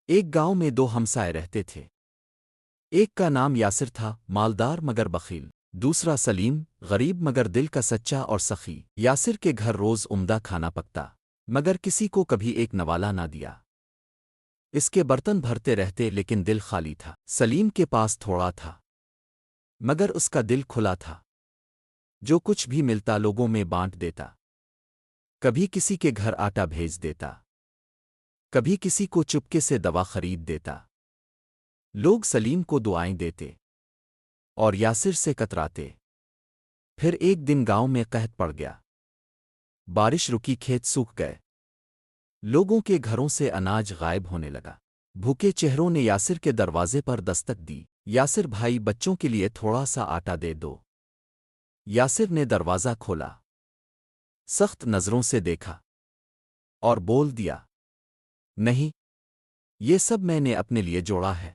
ایک گاؤں میں دو ہمسائے رہتے تھے۔ ایک کا نام یاسر تھا، مالدار مگر بخیل۔ دوسرا سلیم، غریب مگر دل کا سچا اور سخی۔ یاسر کے گھر روز عمدہ کھانا پکتا، مگر کسی کو کبھی ایک نوالا نہ دیا۔ اس کے برتن بھرتے رہتے لیکن دل خالی تھا۔ سلیم کے پاس تھوڑا تھا، مگر اس کا دل کھلا تھا۔ جو کچھ بھی ملتا لوگوں میں بانٹ دیتا، کبھی کسی کے گھر آٹا بھیج دیتا، کبھی کسی کو چپکے سے دوا خرید دیتا۔ لوگ سلیم کو دعائیں دیتے اور یاسر سے کتراتے۔ پھر ایک دن گاؤں میں قحط پڑ گیا۔ بارش رکی، کھیت سوکھ گئے، لوگوں کے گھروں سے اناج غائب ہونے لگا۔ بھوکے چہروں نے یاسر کے دروازے پر دستک دی۔ یاسر بھائی، بچوں کے لیے تھوڑا سا آٹا دے دو۔ یاسر نے دروازہ کھولا، سخت نظروں سے دیکھا اور بول دیا، نہیں، یہ سب میں نے اپنے لیے جوڑا ہے۔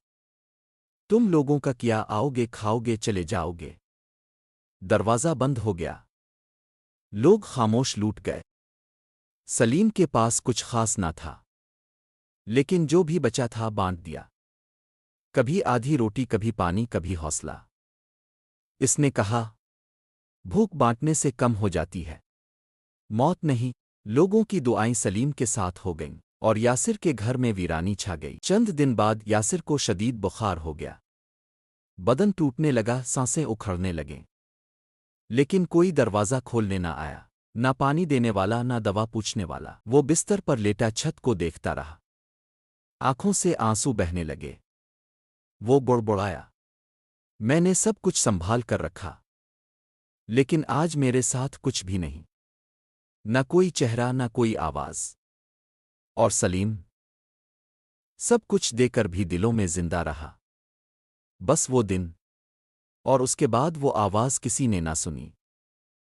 تم لوگوں کا کیا؟ آؤ گے، کھاؤ گے، چلے جاؤ گے۔ دروازہ بند ہو گیا، لوگ خاموش لوٹ گئے۔ سلیم کے پاس کچھ خاص نہ تھا، لیکن جو بھی بچا تھا بانٹ دیا۔ کبھی آدھی روٹی، کبھی پانی، کبھی حوصلہ۔ اس نے کہا، بھوک بانٹنے سے کم ہو جاتی ہے، موت نہیں۔ لوگوں کی دعائیں سلیم کے ساتھ ہو گئیں اور یاسر کے گھر میں ویرانی چھا گئی۔ چند دن بعد یاسر کو شدید بخار ہو گیا، بدن ٹوٹنے لگا، سانسیں اکھڑنے لگیں، لیکن کوئی دروازہ کھولنے نہ آیا، نہ پانی دینے والا، نہ دوا پوچھنے والا۔ وہ بستر پر لیٹا چھت کو دیکھتا رہا، آنکھوں سے آنسو بہنے لگے۔ وہ بڑبڑایا، میں نے سب کچھ سنبھال کر رکھا، لیکن آج میرے ساتھ کچھ بھی نہیں، نہ کوئی چہرہ، نہ کوئی آواز۔ اور سلیم سب کچھ دے کر بھی دلوں میں زندہ رہا۔ بس وہ دن، اور اس کے بعد وہ آواز کسی نے نہ سنی۔